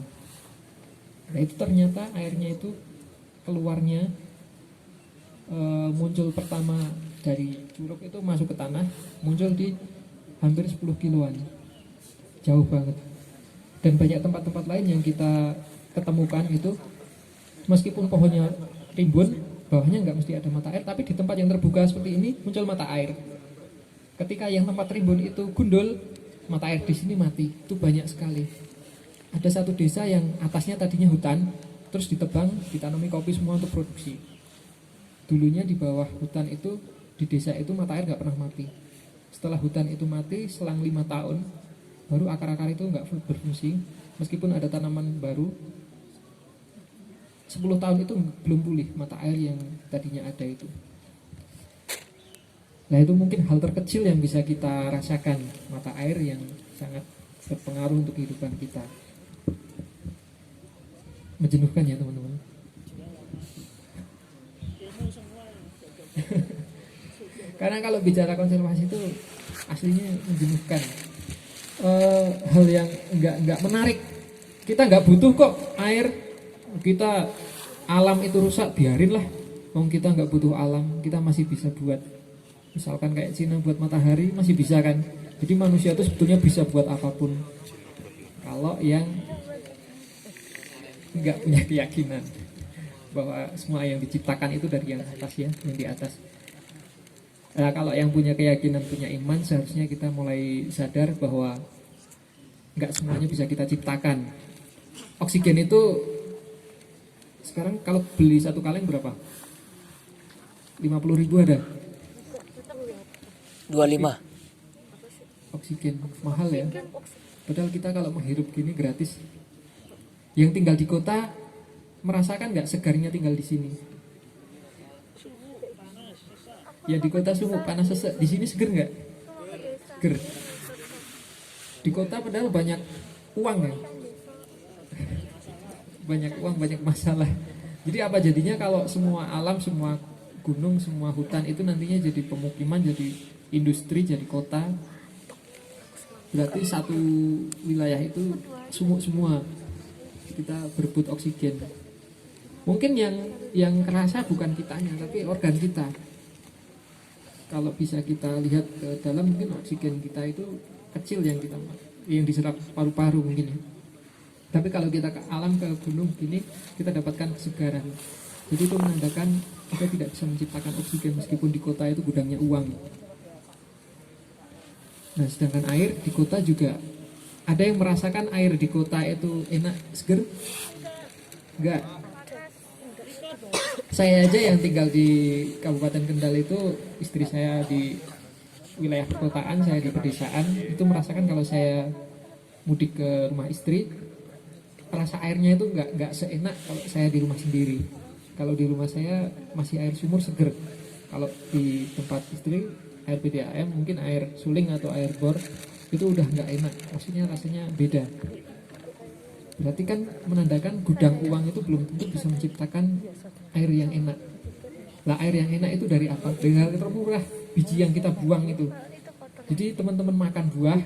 S1: Nah itu ternyata airnya itu keluarnya muncul pertama dari curug itu masuk ke tanah, muncul di hampir 10 kiloan, jauh banget. Dan banyak tempat-tempat lain yang kita ketemukan itu, meskipun pohonnya rimbun, bawahnya nggak mesti ada mata air, tapi di tempat yang terbuka seperti ini muncul mata air. Ketika yang tempat rimbun itu gundul, mata air di sini mati. Itu banyak sekali. Ada satu desa yang atasnya tadinya hutan, terus ditebang, ditanami kopi semua untuk produksi. Dulunya di bawah hutan itu, di desa itu mata air nggak pernah mati. Setelah hutan itu mati, selang 5 tahun, baru akar-akar itu nggak berfungsi. Meskipun ada tanaman baru, 10 tahun itu belum pulih mata air yang tadinya ada itu. Nah itu mungkin hal terkecil yang bisa kita rasakan, mata air yang sangat berpengaruh untuk kehidupan kita. Menjenuhkan ya teman-teman. Karena kalau bicara konservasi itu aslinya menjenuhkan. Hal yang nggak menarik. Kita nggak butuh kok air. Kita alam itu rusak, biarin lah. Wong kita nggak butuh alam, kita masih bisa buat. Misalkan kayak Cina buat matahari masih bisa kan. Jadi manusia itu sebetulnya bisa buat apapun. Kalau yang nggak punya keyakinan bahwa semua yang diciptakan itu dari yang atas ya, yang di atas. Nah, kalau yang punya keyakinan, punya iman, seharusnya kita mulai sadar bahwa nggak semuanya bisa kita ciptakan. Oksigen itu sekarang kalau beli 1 kaleng berapa? 50.000 ada?
S3: 25.
S1: Oksigen mahal ya. Padahal kita kalau menghirup gini gratis. Yang tinggal di kota merasakan nggak segarnya tinggal di sini? Ya di kota sumuk panas sesek, di sini seger nggak? Seger. Di kota padahal banyak uang ya. Banyak uang, banyak masalah. Jadi apa jadinya kalau semua alam, semua gunung, semua hutan itu nantinya jadi pemukiman, jadi industri, jadi kota. Berarti satu wilayah itu sumuk semua. Kita berebut oksigen. Mungkin yang kerasa bukan kitanya, tapi organ kita. Kalau bisa kita lihat ke dalam, mungkin oksigen kita itu kecil yang diserap paru-paru mungkin ya. Tapi kalau kita ke alam, ke gunung gini, kita dapatkan kesegaran. Jadi itu menandakan kita tidak bisa menciptakan oksigen meskipun di kota itu gudangnya uang. Nah, sedangkan air di kota juga, ada yang merasakan air di kota itu enak, seger? Enggak. Saya aja yang tinggal di Kabupaten Kendal itu, istri saya di wilayah perkotaan, saya di pedesaan, itu merasakan kalau saya mudik ke rumah istri, rasa airnya itu nggak seenak kalau saya di rumah sendiri. Kalau di rumah saya masih air sumur seger. Kalau di tempat istri air PDAM, mungkin air suling atau air bor itu udah nggak enak. Maksudnya rasanya beda. Berarti kan menandakan gudang uang itu belum tentu bisa menciptakan air yang enak. Lah air yang enak itu dari apa? Dari hal termurah, biji yang kita buang itu. Jadi teman-teman makan buah,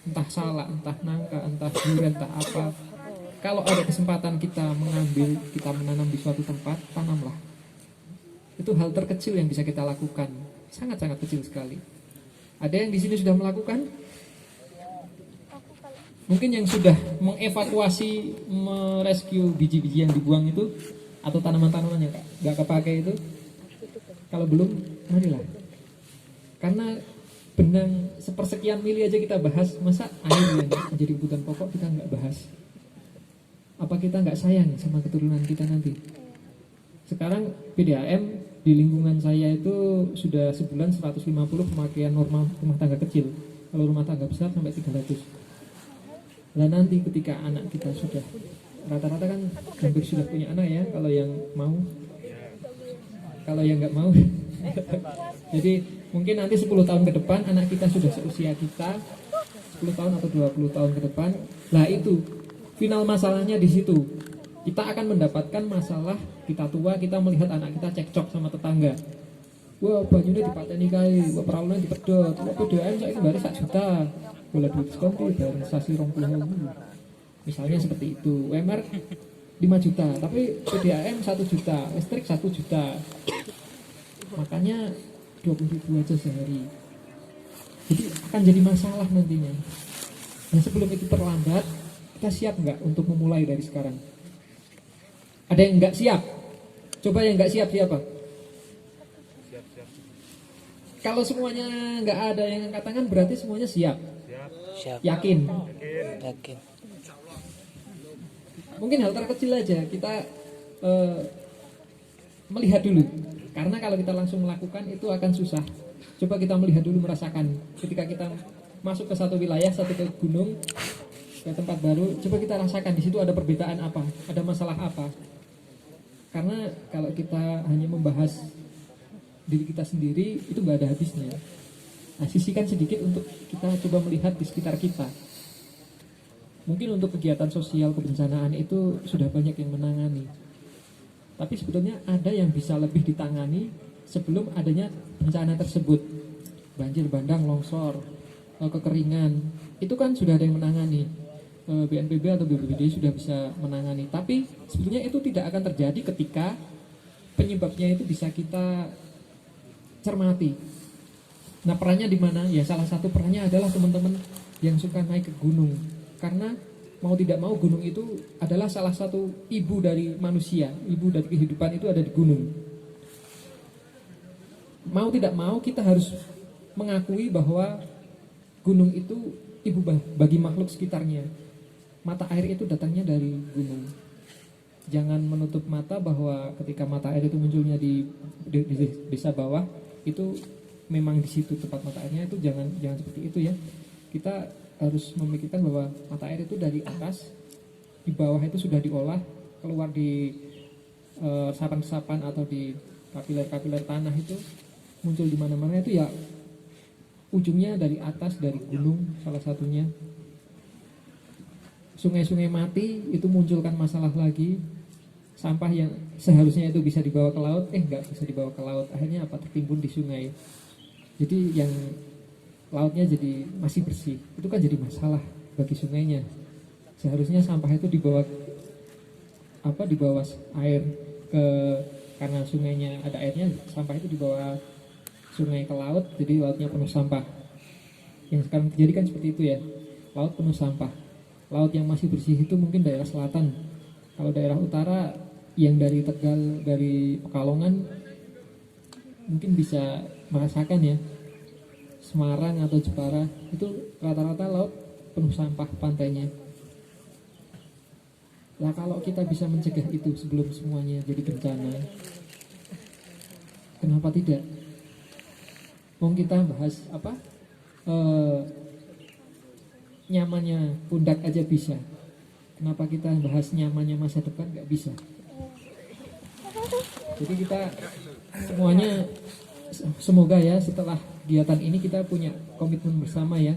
S1: entah salak, entah nangka, entah durian, entah apa. Kalau ada kesempatan kita mengambil, kita menanam di suatu tempat, tanamlah. Itu hal terkecil yang bisa kita lakukan. Sangat-sangat kecil sekali. Ada yang di sini sudah melakukan? Mungkin yang sudah mengevakuasi, merescue biji-biji yang dibuang itu, atau tanaman-tanaman yang nggak kepakai itu, kalau belum, marilah. Karena benang sepersekian mili aja kita bahas, masa air yang menjadi kebutuhan pokok kita nggak bahas? Apa kita nggak sayang sama keturunan kita nanti? Sekarang PDAM di lingkungan saya itu sudah sebulan 150 pemakaian normal rumah tangga kecil. Kalau rumah tangga besar sampai 300. Nah nanti ketika anak kita sudah, rata-rata kan hampir sudah punya anak ya, kalau yang mau, kalau yang nggak mau. Jadi mungkin nanti 10 tahun ke depan anak kita sudah seusia kita, 10 tahun atau 20 tahun ke depan. Lah itu final masalahnya di situ. Kita akan mendapatkan masalah, kita tua, kita melihat anak kita cekcok sama tetangga. Wah, bajunya dipateni kae, wah perawanan dipedot, wah PDAM saiki bayar 1 juta. Boleh duit diskon tuh bayar investasi 20.000. Misalnya seperti itu. UMR 5 juta, tapi PDAM 1 juta, listrik 1 juta. Makanya 20.000 aja sehari. Jadi akan jadi masalah nantinya. Nah sebelum itu terlambat, kita siap nggak untuk memulai dari sekarang? Ada yang nggak siap? Coba yang nggak siap siapa? Kalau semuanya nggak ada yang angkat tangan, berarti semuanya siap.
S3: Siap.
S1: Yakin?
S3: Yakin.
S1: Mungkin hal terkecil aja kita melihat dulu. Karena kalau kita langsung melakukan itu akan susah. Coba kita melihat dulu, merasakan. Ketika kita masuk ke satu wilayah, satu ke gunung, ke tempat baru, coba kita rasakan di situ ada perbedaan apa, ada masalah apa. Karena kalau kita hanya membahas diri kita sendiri, itu nggak ada habisnya. Nah, sisihkan sedikit untuk kita coba melihat di sekitar kita. Mungkin untuk kegiatan sosial kebencanaan itu sudah banyak yang menangani. Tapi sebetulnya ada yang bisa lebih ditangani sebelum adanya bencana tersebut. Banjir bandang, longsor, kekeringan, itu kan sudah ada yang menangani. BNPB atau BPBD sudah bisa menangani. Tapi sebetulnya itu tidak akan terjadi ketika penyebabnya itu bisa kita cermati. Nah perannya di mana? Ya salah satu perannya adalah teman-teman yang suka naik ke gunung. Karena mau tidak mau gunung itu adalah salah satu ibu dari manusia. Ibu dari kehidupan itu ada di gunung. Mau tidak mau kita harus mengakui bahwa gunung itu ibu bagi makhluk sekitarnya. Mata air itu datangnya dari gunung. Jangan menutup mata bahwa ketika mata air itu munculnya di desa bawah, itu memang di situ tempat mata airnya, itu jangan seperti itu ya. Kita harus memikirkan bahwa mata air itu dari atas, di bawah itu sudah diolah, keluar di resapan-resapan atau di kapiler-kapiler tanah itu muncul di mana-mana, itu ya ujungnya dari atas, dari gunung salah satunya. Sungai-sungai mati itu munculkan masalah lagi. Sampah yang seharusnya itu bisa dibawa ke laut, nggak bisa dibawa ke laut. Akhirnya apa? Tertimbun di sungai. Jadi yang lautnya jadi masih bersih. Itu kan jadi masalah bagi sungainya. Seharusnya sampah itu dibawa air ke, karena sungainya ada airnya, sampah itu dibawa sungai ke laut, jadi lautnya penuh sampah. Yang sekarang terjadi kan seperti itu ya. Laut penuh sampah. Laut yang masih bersih itu mungkin daerah selatan. Kalau daerah utara yang dari Tegal, dari Pekalongan mungkin bisa merasakan ya. Semarang atau Jepara, itu rata-rata laut penuh sampah pantainya. Nah kalau kita bisa mencegah itu sebelum semuanya jadi bencana, kenapa tidak? Mau kita bahas apa? Nyamannya pundak aja bisa. Kenapa kita bahas nyamannya masa depan nggak bisa? Jadi kita semuanya semoga ya setelah kegiatan ini kita punya komitmen bersama ya.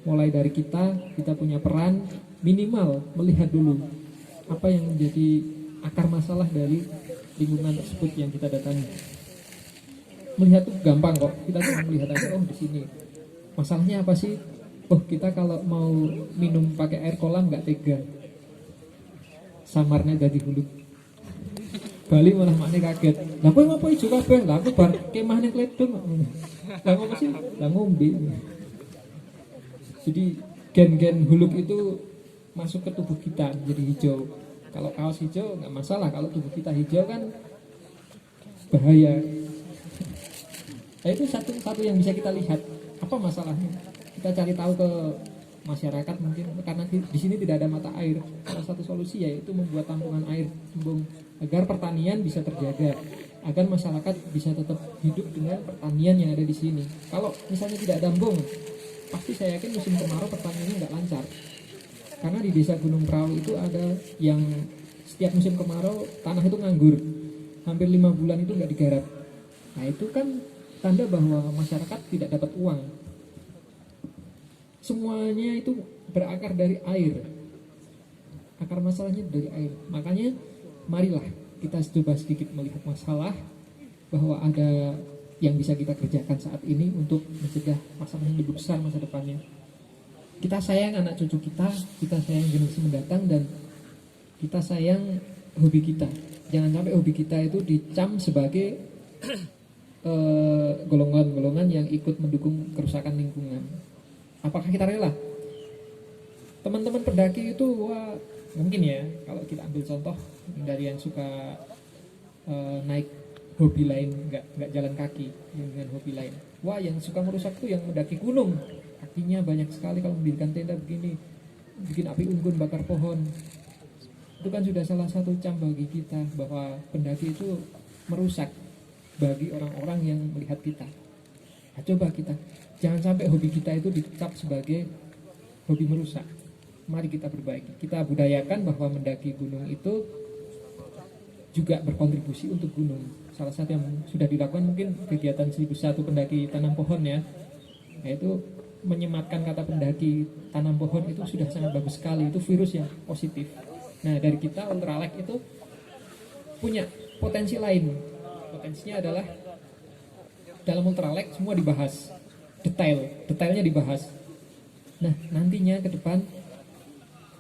S1: Mulai dari kita punya peran minimal melihat dulu apa yang menjadi akar masalah dari lingkungan tersebut yang kita datangi. Melihat tuh gampang kok, kita cuma melihat aja, oh di sini masalahnya apa sih? Oh kita kalau mau minum pakai air kolam nggak tega, samarnya jadi hulu. Bali malah maknya kaget. Lah kowe ngopo ijo kabeh? Lah aku bar kemah ning Kledong. Lah ngopo sih? Lah ngombe. Jadi gen-gen huluk itu masuk ke tubuh kita jadi hijau. Kalau kaos hijau nggak masalah, kalau tubuh kita hijau kan bahaya. Nah, itu satu yang bisa kita lihat. Apa masalahnya? Kita cari tahu ke masyarakat mungkin karena di sini tidak ada mata air. Salah satu solusi yaitu membuat tampungan air embung agar pertanian bisa terjaga, agar masyarakat bisa tetap hidup dengan pertanian yang ada di sini. Kalau misalnya tidak ada embung, pasti saya yakin musim kemarau pertaniannya nggak lancar. Karena di desa Gunung Prau itu ada yang setiap musim kemarau tanah itu nganggur, hampir 5 bulan itu nggak digarap. Nah itu kan tanda bahwa masyarakat tidak dapat uang. Semuanya itu berakar dari air. Akar masalahnya dari air. Makanya marilah kita coba sedikit melihat masalah bahwa ada yang bisa kita kerjakan saat ini untuk mencegah masalah yang lebih besar masa depannya. Kita sayang anak cucu kita sayang generasi mendatang, dan kita sayang hobi kita. Jangan sampai hobi kita itu dicam sebagai golongan-golongan yang ikut mendukung kerusakan lingkungan. Apakah kita rela? Teman-teman pendaki itu wah, mungkin ya kalau kita ambil contoh dari yang suka naik hobi lain, nggak jalan kaki dengan hobi lain. Wah yang suka merusak tuh yang mendaki gunung, kakinya banyak sekali kalau mendirikan tenda begini, bikin api unggun, bakar pohon. Itu kan sudah salah satu cam bagi kita bahwa pendaki itu merusak bagi orang-orang yang melihat kita. Nah, coba kita jangan sampai hobi kita itu dicap sebagai hobi merusak. Mari kita perbaiki. Kita budayakan bahwa mendaki gunung itu juga berkontribusi untuk gunung. Salah satu yang sudah dilakukan mungkin kegiatan 1001 pendaki tanam pohon ya, yaitu menyematkan kata pendaki tanam pohon itu sudah sangat bagus sekali. Itu virus yang positif. Nah dari kita Ultralek itu punya potensi lain. Potensinya adalah dalam Ultralek semua dibahas detailnya dibahas. Nah nantinya ke depan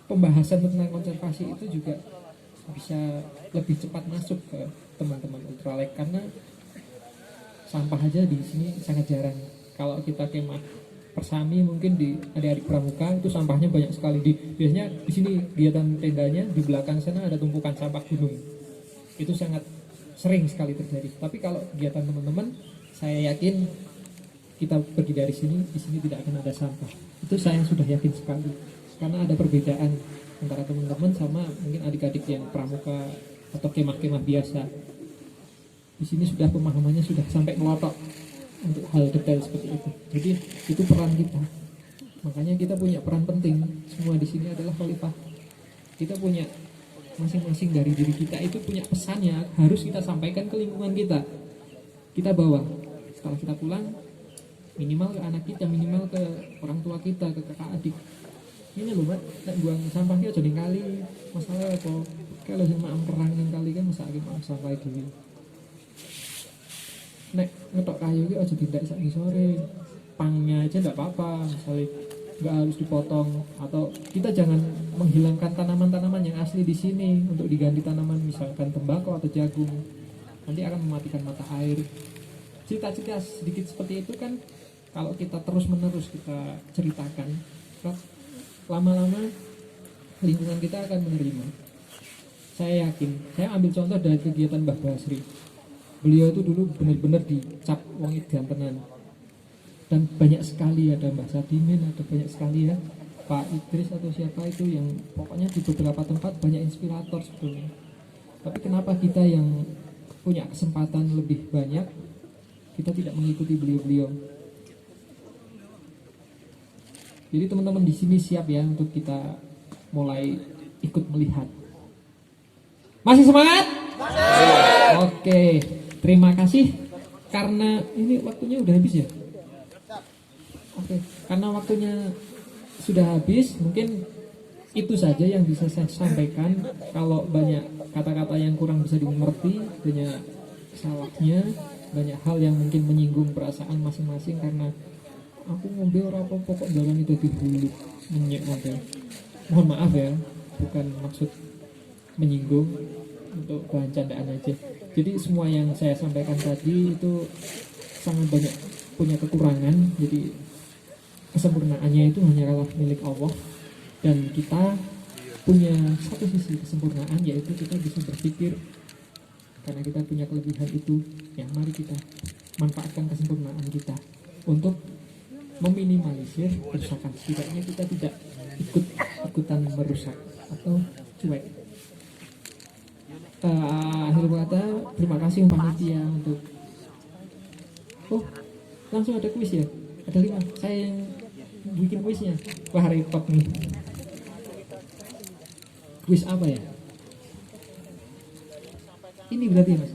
S1: pembahasan tentang konservasi itu juga bisa lebih cepat masuk ke teman-teman Ultralek, karena sampah aja di sini sangat jarang. Kalau kita kemah Persami mungkin di adik-adik pramuka itu sampahnya banyak sekali. Biasanya di sini kegiatan tendanya di belakang sana ada tumpukan sampah gunung. Itu sangat sering sekali terjadi. Tapi kalau kegiatan teman-teman, saya yakin kita pergi dari sini, di sini tidak akan ada sampah. Itu saya sudah yakin sekali. Karena ada perbedaan antara teman-teman sama mungkin adik-adik yang pramuka atau kemah-kemah biasa. Di sini sudah pemahamannya sudah sampai melotot untuk hal detail seperti itu. Jadi itu peran kita. Makanya kita punya peran penting. Semua di sini adalah khalifah. Kita punya masing-masing dari diri kita itu punya pesannya harus kita sampaikan ke lingkungan kita. Kita bawa setelah kita pulang, minimal ke anak kita, minimal ke orang tua kita, ke kakak adik. Ini loh mbak, nek buang sampah kita jadi kali masalah apa? Kalau sama perang yang kali kan masa lagi maaf sampah dulu. Nek ngetok kayu itu aja tidak saat sore, pangnya aja tidak apa-apa, misalnya nggak harus dipotong. Atau kita jangan menghilangkan tanaman-tanaman yang asli di sini untuk diganti tanaman misalkan tembakau atau jagung, nanti akan mematikan mata air. Cerita-cerita sedikit seperti itu kan kalau kita terus-menerus kita ceritakan, lama-lama lingkungan kita akan menerima. Saya yakin, saya ambil contoh dari kegiatan Mbah Basri. Beliau itu dulu benar-benar dicap wong edan tenan. Dan banyak sekali, ada Mbak Sadimin, ada banyak sekali ya, Pak Idris atau siapa itu, yang pokoknya di beberapa tempat banyak inspirator sebetulnya. Tapi kenapa kita yang punya kesempatan lebih banyak, kita tidak mengikuti beliau-beliau? Jadi teman-teman di sini siap ya untuk kita mulai ikut melihat. Masih semangat? Oke, terima kasih. Karena ini waktunya udah habis ya. Oke, karena waktunya sudah habis, mungkin itu saja yang bisa saya sampaikan. Kalau banyak kata-kata yang kurang bisa dimengerti, banyak salahnya, banyak hal yang mungkin menyinggung perasaan masing-masing, karena aku ngombe ora apa pokok dalan itu di hulu menyek ngombe. Mohon maaf ya, bukan maksud menyinggung, untuk bahan candaan aja. Jadi semua yang saya sampaikan tadi itu sangat banyak punya kekurangan. Jadi kesempurnaannya itu hanyalah milik Allah, dan kita punya satu sisi kesempurnaan, yaitu kita bisa berpikir. Karena kita punya kelebihan itu, ya mari kita manfaatkan kesempurnaan kita untuk meminimalisir kerusakan. Setidaknya kita tidak ikutan merusak atau cuek. Akhir kata, terima kasih panitia untuk langsung ada kuis ya, ada 5, saya yang bikin kuisnya. Wah, repot nih. Kuis apa ya? Ini berarti ya, Mas?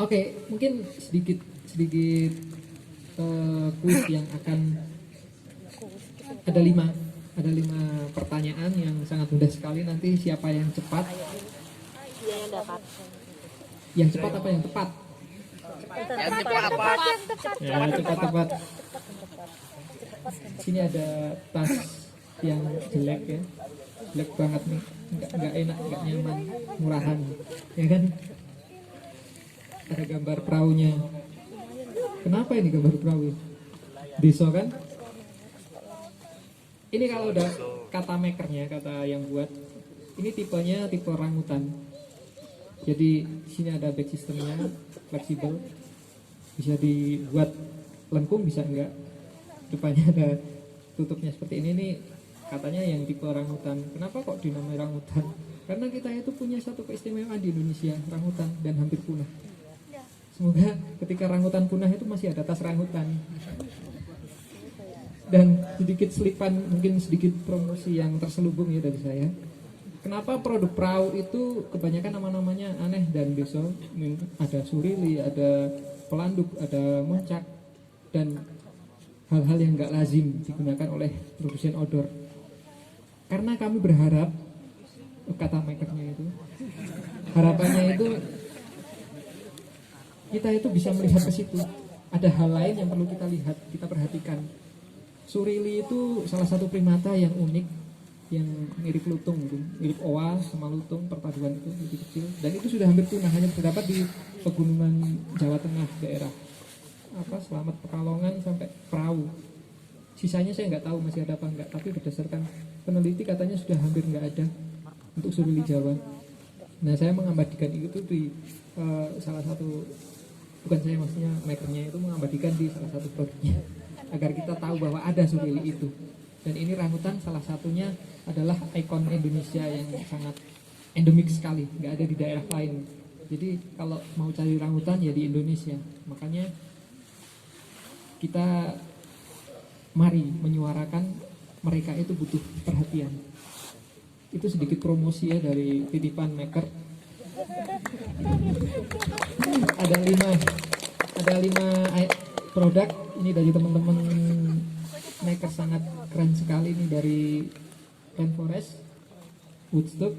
S1: Oke, mungkin sedikit kuis yang akan ada 5 pertanyaan yang sangat mudah sekali. Nanti siapa yang cepat? Yang cepat apa yang tepat? Ya, cepat. Sini ada tas yang jelek ya, jelek banget nih, nggak enak, nggak nyaman, murahan, ya kan? Ada gambar perahunya. Kenapa ini gambar perahu? Deso kan? Ini kalau udah kata makernya, kata yang buat, ini tipenya tipe orangutan. Jadi sini ada back sistemnya, fleksibel, bisa dibuat lengkung, bisa enggak. Depannya ada tutupnya seperti ini. Nih katanya yang tipe orangutan. Kenapa kok dinamai orangutan? Karena kita itu punya satu keistimewaan di Indonesia, orangutan, dan hampir punah. Semoga ketika orangutan punah itu masih ada tas orangutan. Dan sedikit selipan, mungkin sedikit promosi yang terselubung ya dari saya. Kenapa produk perahu itu kebanyakan nama-namanya aneh dan deso? Ada surili, ada pelanduk, ada moncak, dan hal-hal yang nggak lazim digunakan oleh produsen odor. Karena kami berharap, kata makernya itu, harapannya itu kita itu bisa melihat ke situ. Ada hal lain yang perlu kita lihat, kita perhatikan. Surili itu salah satu primata yang unik, yang mirip lutung, mirip owa sama lutung, perpaduan itu lebih kecil, dan itu sudah hampir punah, hanya terdapat di pegunungan Jawa Tengah, daerah Selamat Pekalongan sampai Perahu. Sisanya saya nggak tahu masih ada apa enggak, tapi berdasarkan peneliti katanya sudah hampir nggak ada untuk surili Jawa. Nah, saya mengabadikan itu di salah satu, bukan saya, maksudnya makernya itu mengabadikan di salah satu produknya agar kita tahu bahwa ada surili itu. Dan ini orangutan salah satunya adalah ikon Indonesia yang sangat endemik sekali, nggak ada di daerah lain. Jadi kalau mau cari orangutan ya di Indonesia. Makanya kita mari menyuarakan mereka itu butuh perhatian. Itu sedikit promosi ya dari titipan maker. Ada 5 produk ini dari teman-teman maker, sangat keren sekali nih, dari Rainforest, Woodstock,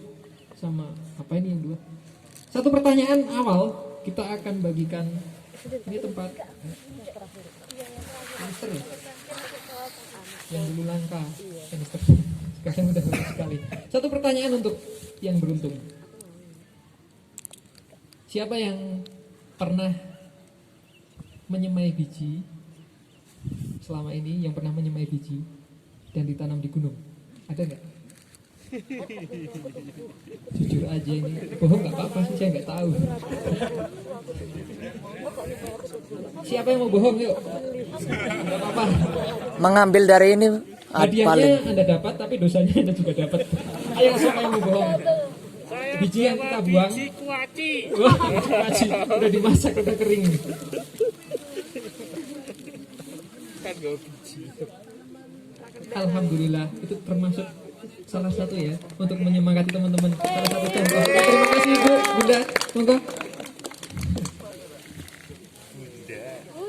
S1: sama apa ini yang 2. Satu pertanyaan awal kita akan bagikan. Ini tempat kanister ya? Yang dulu langka kanister, sekarang udah bagus sekali. Satu pertanyaan untuk yang beruntung. Siapa yang pernah menyemai biji selama ini, yang pernah menyemai biji dan ditanam di gunung? Ada nggak? Jujur aja ini, bohong nggak apa-apa sih, saya nggak tahu. Siapa yang mau bohong yuk? Nggak apa-apa.
S3: Mengambil dari ini
S1: Hadiahnya
S3: paling.
S1: Anda dapat, tapi dosanya Anda juga dapat. Ayo siapa yang mau bohong? Biji yang kita buang.
S4: Kuaci.
S1: Wah, kuaci. Udah dimasak, udah kering.
S4: Kan gak biji.
S1: Alhamdulillah, itu termasuk salah satu ya untuk menyemangati teman-teman. Salah satu contoh. Terima kasih Bu, Bunda. Monggo.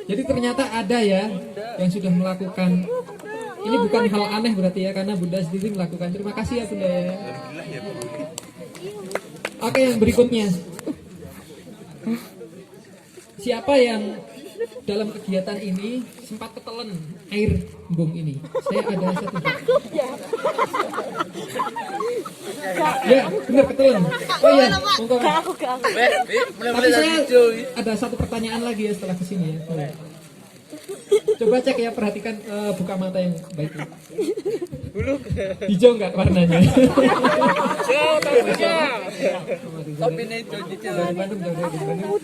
S1: Jadi ternyata ada ya yang sudah melakukan. Ini bukan hal aneh berarti ya, karena Bunda sendiri melakukan. Terima kasih ya Bunda ya. Oke, yang berikutnya. Siapa yang dalam kegiatan ini sempat ketelan air embung ini? Saya ada satu. Ya, benar ketelan. Oh iya, monggo.
S2: Aku.
S1: Tapi saya ada satu pertanyaan lagi ya setelah kesini ya. Boleh. Coba cek ya, perhatikan buka mata yang baik. Hijau nggak warnanya?
S4: Jauh, tapi jauh.
S1: Tapi ini dari Bandung, dari Bandung.